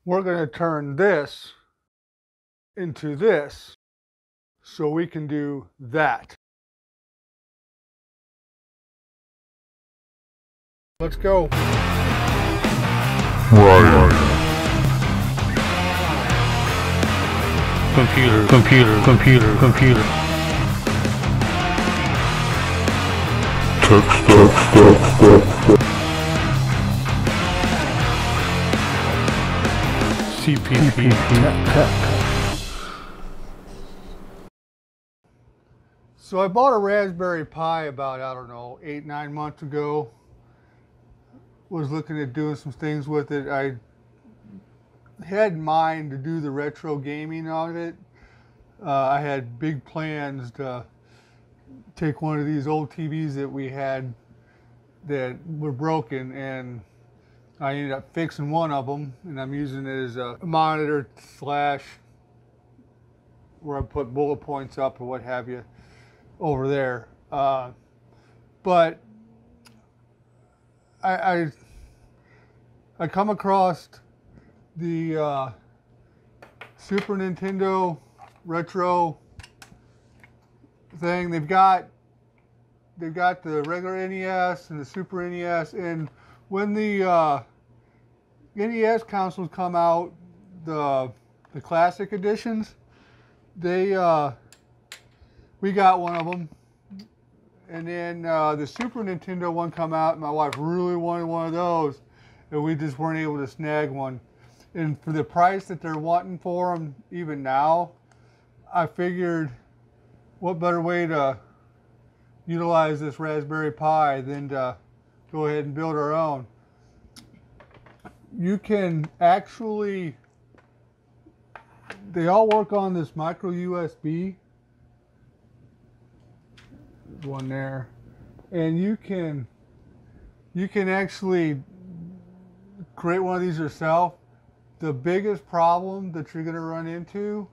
we're going to turn this into this so we can do that. Let's go. Right. Computer. Text. CPP. So I bought a Raspberry Pi about, I don't know, 8-9 months ago. Was looking at doing some things with it. I had in mind to do the retro gaming on it. I had big plans to take one of these old TVs that we had that were broken, and I ended up fixing one of them, and I'm using it as a monitor slash where I put bullet points up or what have you over there. But I come across the Super Nintendo retro thing. They've got the regular NES and the Super NES, and when the NES consoles come out, the classic editions, we got one of them. And then the Super Nintendo one come out, and my wife really wanted one of those, and we just weren't able to snag one. And for the price that they're wanting for them, even now, I figured what better way to utilize this Raspberry Pi than to go ahead and build our own. You can actually, they all work on this micro USB. There's one there. And you can actually create one of these yourself. The biggest problem that you're going to run into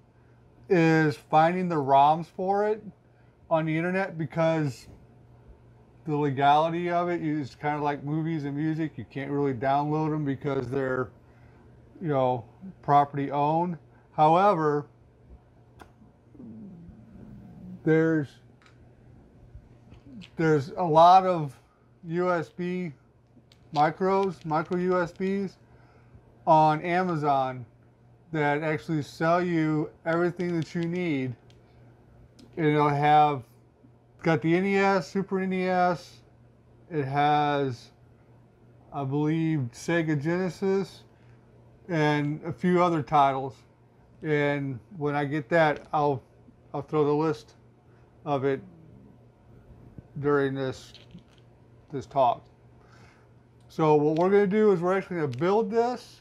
is finding the ROMs for it on the internet, because the legality of it is kind of like movies and music. You can't really download them because they're, property owned. However, there's a lot of USB micro USBs on Amazon that actually sell you everything that you need. And it'll have, got the NES, Super NES, it has, I believe, Sega Genesis, and a few other titles. And when I get that, I'll throw the list of it during this talk. So what we're going to do is we're actually going to build this,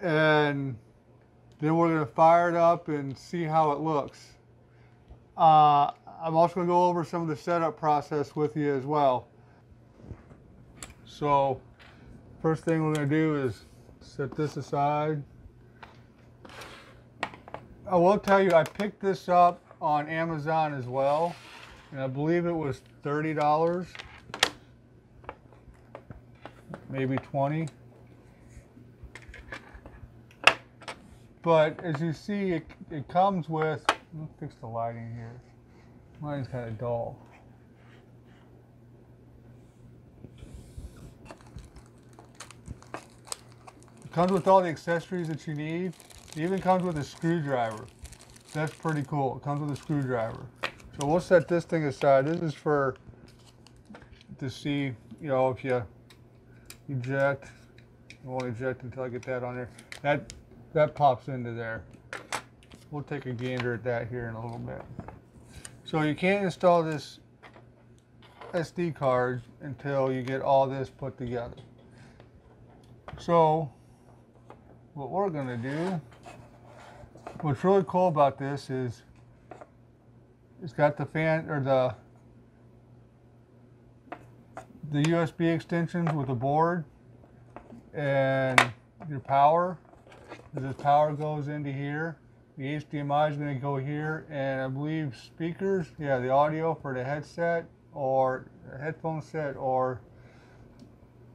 and then we're going to fire it up and see how it looks. I'm also going to go over some of the setup process with you as well. So first thing we're going to do is set this aside. I will tell you, I picked this up on Amazon as well, and I believe it was $30, maybe $20. But as you see, it comes with, let's fix the lighting here. Mine's kind of dull. It comes with all the accessories that you need. It even comes with a screwdriver. That's pretty cool. It comes with a screwdriver. So we'll set this thing aside. This is to see, if you eject. I won't eject until I get that on there. That pops into there. We'll take a gander at that here in a little bit. So you can't install this SD card until you get all this put together. So what we're going to do, what's really cool about this is it's got the fan, or the USB extensions with the board and your power. The power goes into here. The HDMI is going to go here, and I believe speakers, the audio for the headset or headphone set, or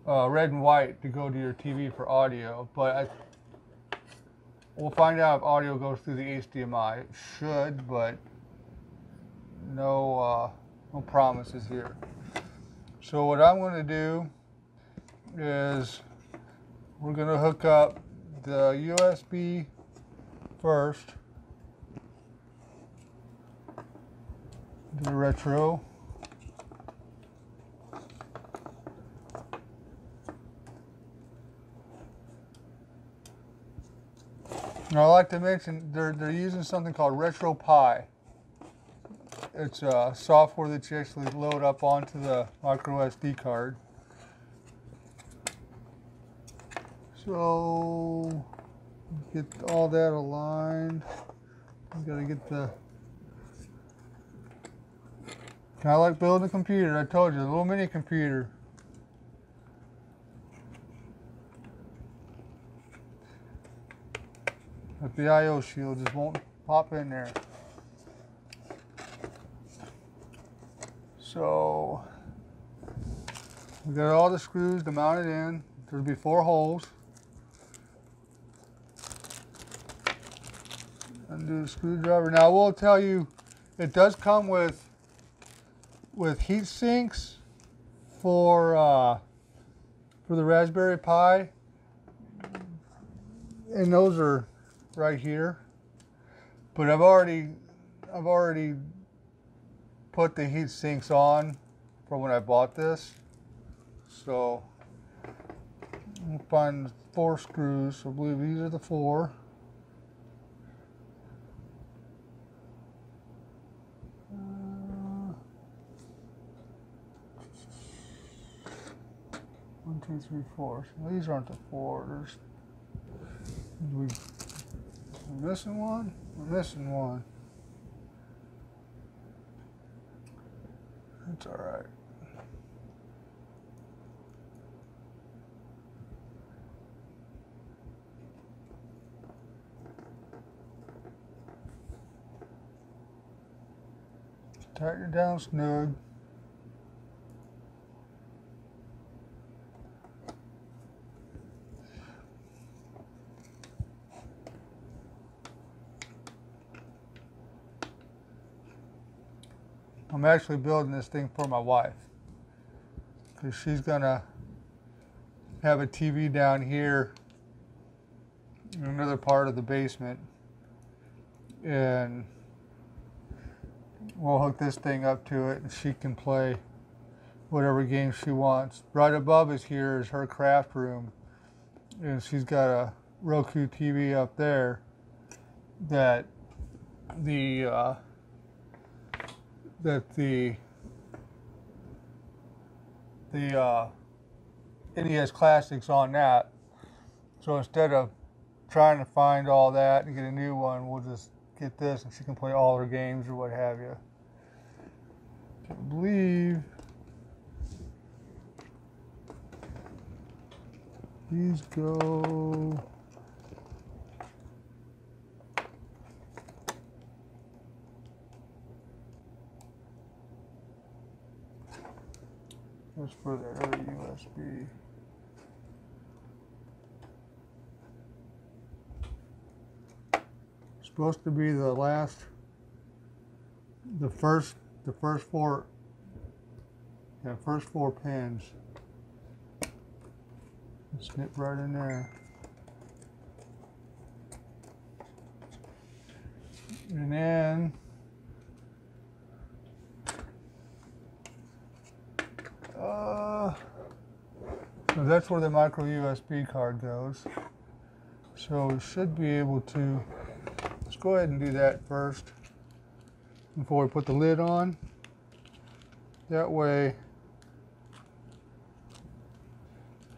red and white to go to your TV for audio. But We'll find out if audio goes through the HDMI. It should, but no promises here. So what I'm going to do is we're going to hook up the USB first to the retro. And I like to mention they're using something called Retropie. It's software that you actually load up onto the micro SD card. So get all that aligned. You gotta get the. Kind of like building a computer. I told you, a little mini computer. But the I/O shield just won't pop in there. So we got all the screws to mount it in. There'll be 4 holes. Undo the screwdriver. Now I will tell you, it does come with heat sinks for the Raspberry Pi, and those are right here. But I've already put the heat sinks on from when I bought this. So we'll find 4 screws. So I believe these are the 4. One, two, three, 4. So these aren't the 4. We're missing one. We're missing one. That's all right. Tighten it down snug. I'm actually building this thing for my wife because she's gonna have a TV down here in another part of the basement, and we'll hook this thing up to it and she can play whatever game she wants. Right above us here is her craft room, and she's got a Roku TV up there that the NES Classics on that. So instead of trying to find all that and get a new one, we'll just get this and she can play all her games or what have you. I believe these go. That's for that other USB. Supposed to be the first 4 pins. Snip right in there. And then so that's where the micro USB card goes. So we should be able to, let's go ahead and do that first before we put the lid on. That way,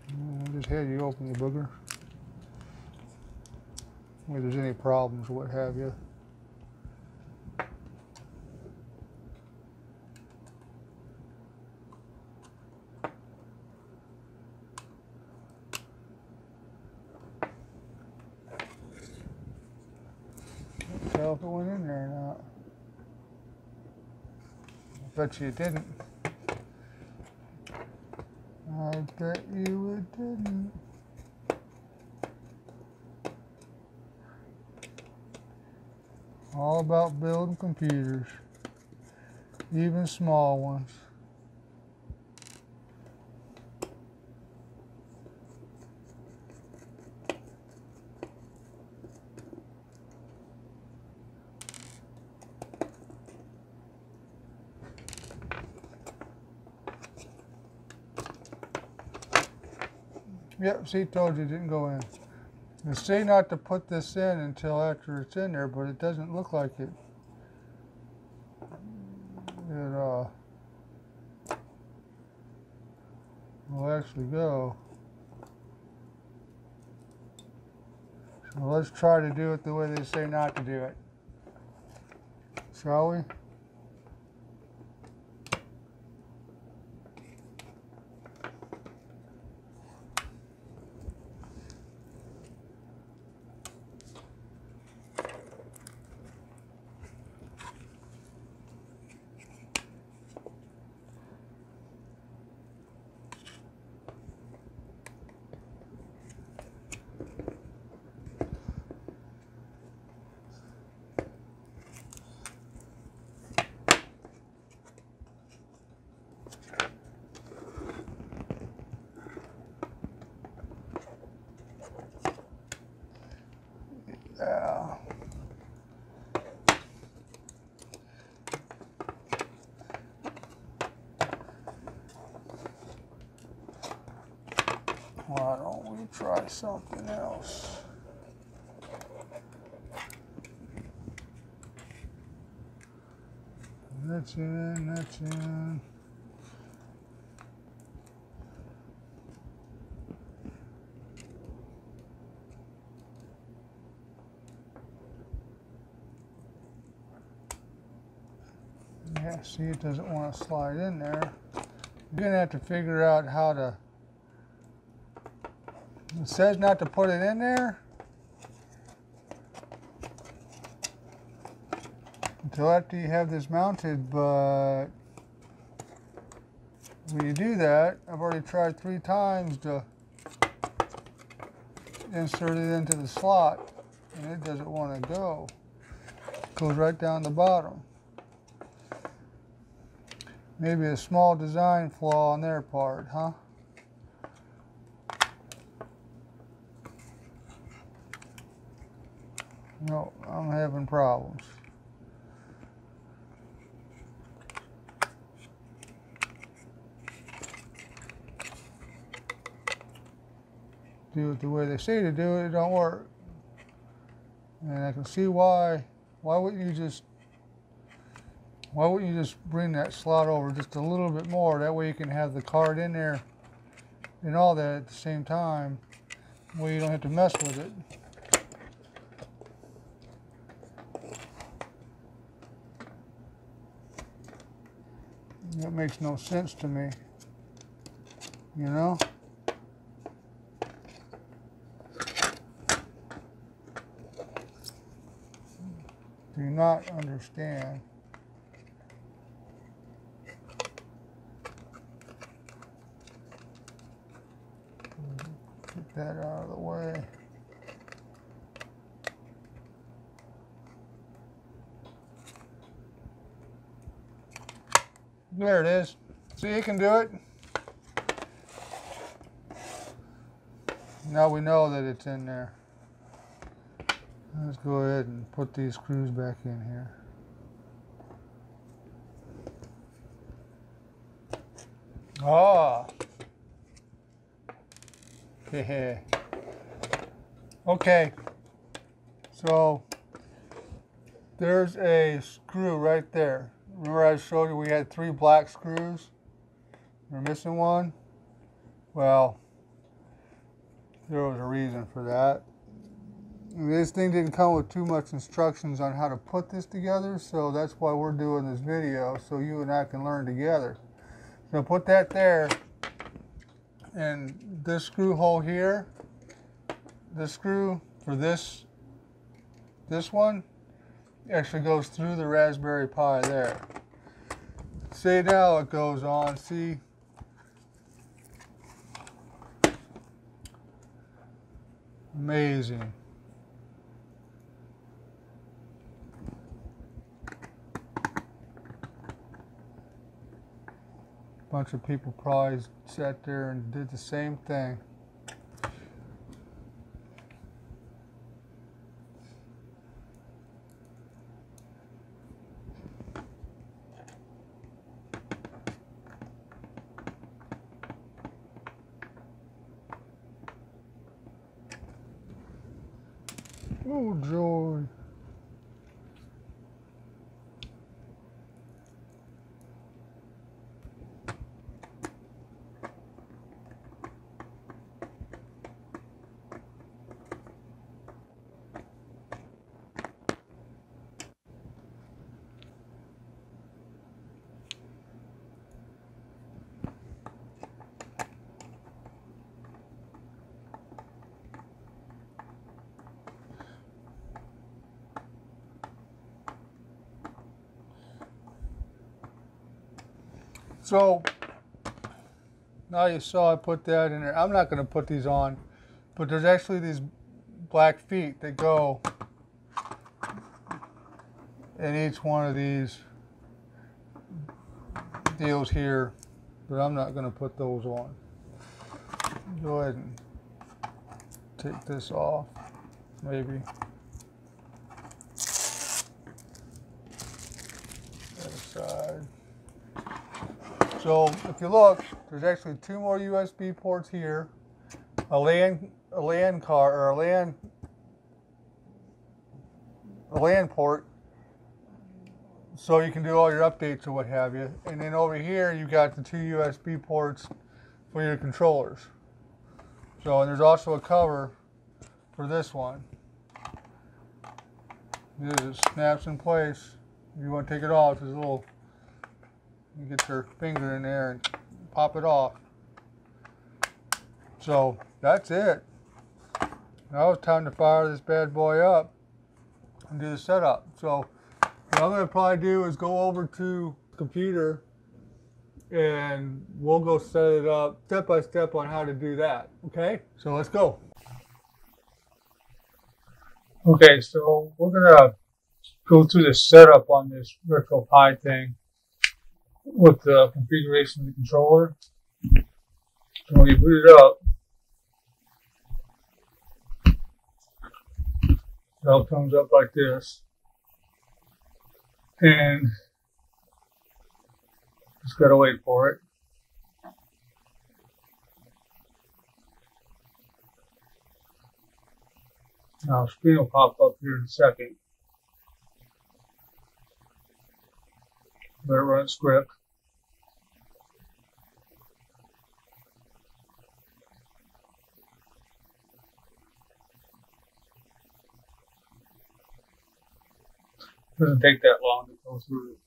I just had you open the booger. If there's any problems or what have you. Tell if it went in there or not. I bet you it didn't. I bet you it didn't. All about building computers, even small ones. Yep, see, told you it didn't go in. They say not to put this in until after it's in there, but it doesn't look like it. It will actually go. So let's try to do it the way they say not to do it. Shall we? Yeah. Why don't we try something else? That's in, that's in. Yeah, see, it doesn't want to slide in there. You're going to have to figure out how to... It says not to put it in there until after you have this mounted, but when you do that, I've already tried 3 times to insert it into the slot, and it doesn't want to go. It goes right down the bottom. Maybe a small design flaw on their part, huh? No, I'm having problems. Do it the way they say to do it, it don't work. And I can see why. Why wouldn't you just bring that slot over just a little bit more? That way you can have the card in there and all that at the same time, where you don't have to mess with it. That makes no sense to me, you know? Do not understand. Get that out of the way. There it is. See, you can do it. Now we know that it's in there. Let's go ahead and put these screws back in here. Ah. Okay. So there's a screw right there. Remember I showed you we had 3 black screws? We're missing one? Well, there was a reason for that. This thing didn't come with too much instructions on how to put this together, so that's why we're doing this video, so you and I can learn together. So put that there, and this screw hole here, this screw for this one, actually goes through the Raspberry Pi there. See, now it goes on, see? Amazing. bunch of people probably sat there and did the same thing. Oh, joy. So now you saw I put that in there. I'm not going to put these on, but there's actually these black feet that go in each one of these deals here, but I'm not going to put those on. Go ahead and take this off, maybe. That aside. So if you look, there's actually 2 more USB ports here, a LAN port, so you can do all your updates or what have you. And then over here you got the 2 USB ports for your controllers. So, and there's also a cover for this one. This just snaps in place. If you want to take it off, there's a little. You get your finger in there and pop it off. So that's it. Now it's time to fire this bad boy up and do the setup. So what I'm going to probably do is go over to the computer and we'll go set it up step by step on how to do that. Okay, so let's go. Okay, so we're going to go through the setup on this Retropie thing with the configuration of the controller. So when you boot it up, it all comes up like this. And just gotta wait for it. Now, screen will pop up here in a second. Let it run script. Doesn't take that long to go through.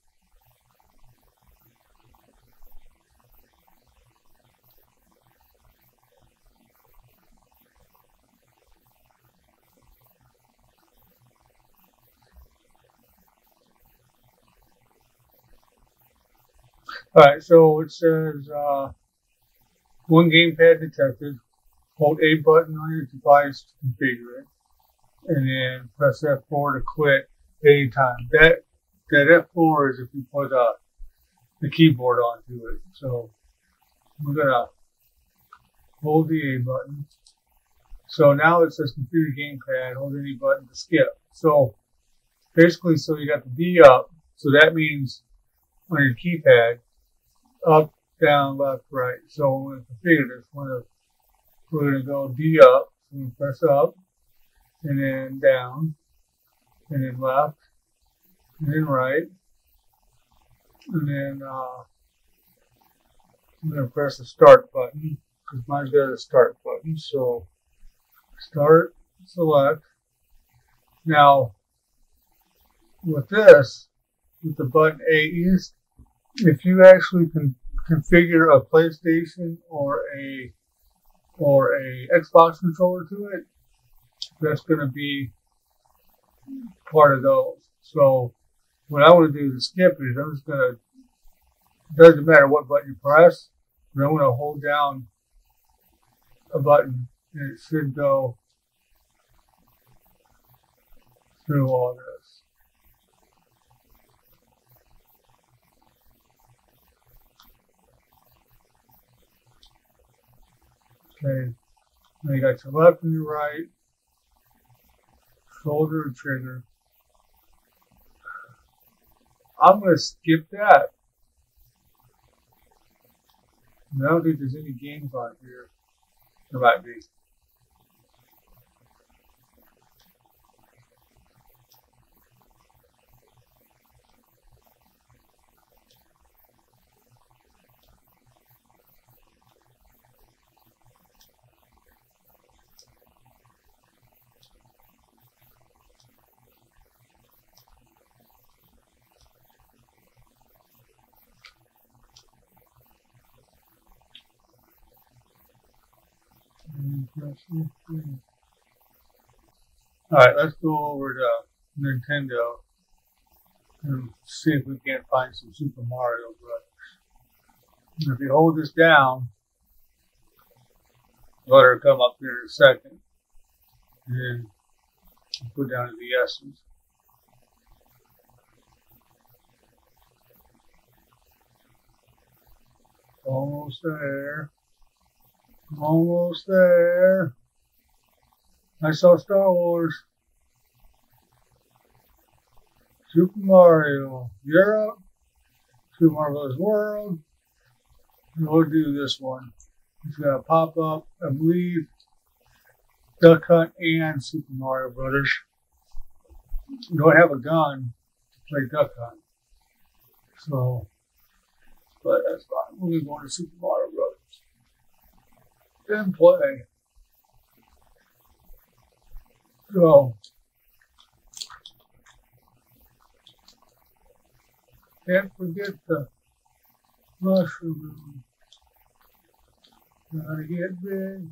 Alright, so it says, 1 gamepad detected. Hold A button on your device to configure it. And then press F4 to quit anytime. That F4 is if you put the keyboard onto it. So we're going to hold the A button. So now it says computer gamepad, hold any button to skip. So basically, so you got the D up. So that means on your keypad, up, down, left, right. So we're going to configure this. We're going to go D up. So we're going to press up, and then down, and then left, and then right. And then I'm going to press the start button, because mine's got a start button. So start, select. Now, with this, with the button A East, if you actually can configure a PlayStation or a Xbox controller to it, that's going to be part of those. So what I want to do to skip is I'm just going to, doesn't matter what button you press, but I'm going to hold down a button and it should go through all this. Okay, now you got your left and your right, shoulder and trigger. I'm going to skip that. I don't think there's any games on here. There might be. Alright, let's go over to Nintendo and see if we can't find some Super Mario Brothers. And if you hold this down, let her come up here in a second. And then put down the S's. Almost there. Almost there. I saw Star Wars. Super Mario. You're up. Super Marvelous World. And we'll do this one. It's going to pop up, I believe, Duck Hunt and Super Mario Brothers. You don't have a gun to play Duck Hunt. So, but that's fine. We'll be going to Super Mario Brothers. Then play. So, can't forget the mushroom. Gotta get big.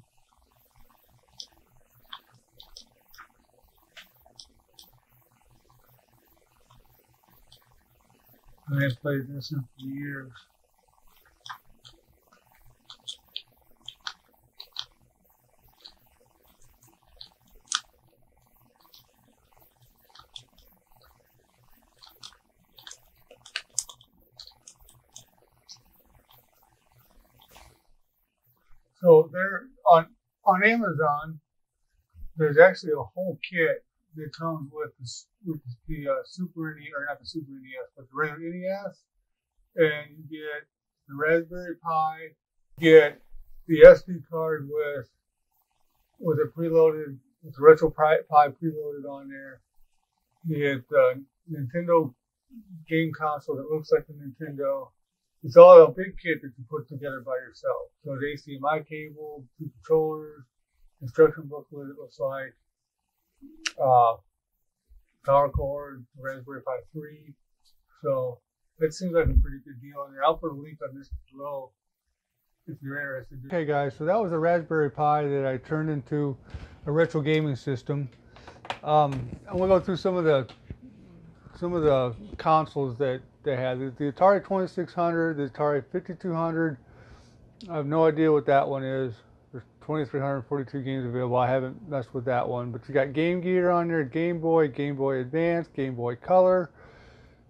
I have played this in for years. So there on Amazon, there's actually a whole kit that comes with the Super NES, or not the Super NES, but the regular NES, and you get the Raspberry Pi, you get the SD card with a preloaded, with the Retropie preloaded on there. You get the Nintendo game console that looks like the Nintendo. It's all a big kit that you put together by yourself. So the HDMI cable, 2 controllers, instruction booklet, it looks like, power cord, Raspberry Pi 3. So it seems like a pretty good deal in there. I'll put a link on this below if you're interested. Okay guys, so that was a Raspberry Pi that I turned into a retro gaming system. I'm gonna go through some of the consoles that they had. The Atari 2600, the Atari 5200. I have no idea what that one is. There's 2,342 games available. I haven't messed with that one. But you got Game Gear on there, Game Boy, Game Boy Advance, Game Boy Color,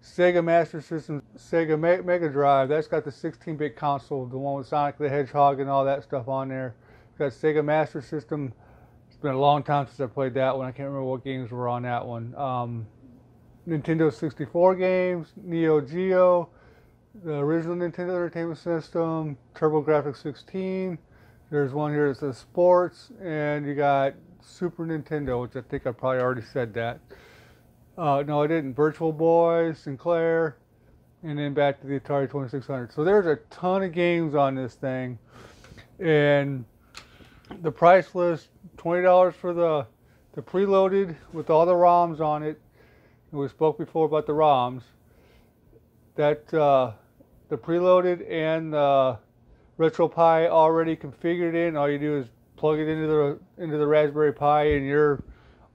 Sega Master System, Sega Mega Drive. That's got the 16-bit console, the one with Sonic the Hedgehog and all that stuff on there. Got Sega Master System. It's been a long time since I played that one. I can't remember what games were on that one. Nintendo 64 games, Neo Geo, the original Nintendo Entertainment System, TurboGrafX 16. There's one here that says Sports, and you got Super Nintendo, which I think I probably already said that. No, I didn't. Virtual Boy, Sinclair, and then back to the Atari 2600. So there's a ton of games on this thing, and the price list, $20 for the preloaded with all the ROMs on it. We spoke before about the ROMs. That the preloaded and the Retropie already configured in. All you do is plug it into the Raspberry Pi, and you're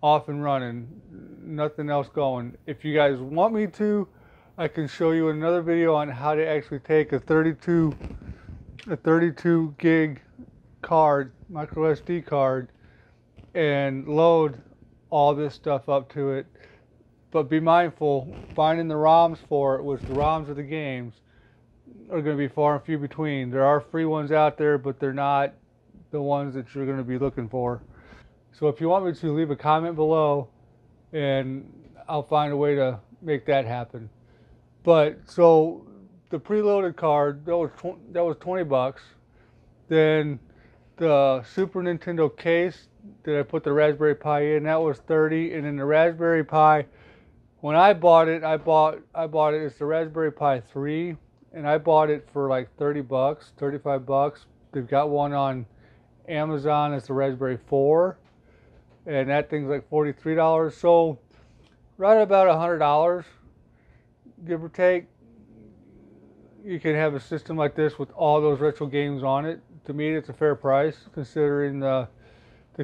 off and running. Nothing else going. If you guys want me to, I can show you another video on how to actually take a 32 gig card, micro SD card, and load all this stuff up to it. But be mindful, finding the ROMs for it, which the ROMs of the games are going to be far and few between. There are free ones out there, but they're not the ones that you're going to be looking for. So if you want me to, leave a comment below and I'll find a way to make that happen. But so the preloaded card, that was 20 bucks. Then the Super Nintendo case that I put the Raspberry Pi in, that was 30. And then the Raspberry Pi, when I bought it, it's the Raspberry Pi 3, and I bought it for like 30 bucks, 35 bucks. They've got one on Amazon, it's the Raspberry 4, and that thing's like $43. So right about $100, give or take, you can have a system like this with all those retro games on it. To me, it's a fair price considering the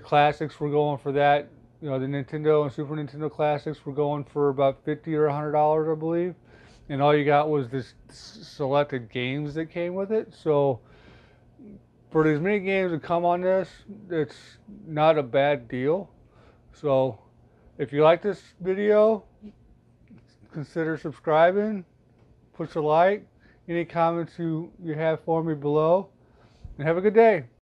classics were going for that. You know, the Nintendo and Super Nintendo classics were going for about $50 or $100, I believe. And all you got was this selected games that came with it. So for as many games that come on this, it's not a bad deal. So if you like this video, consider subscribing, push a like, any comments you have for me below, and have a good day.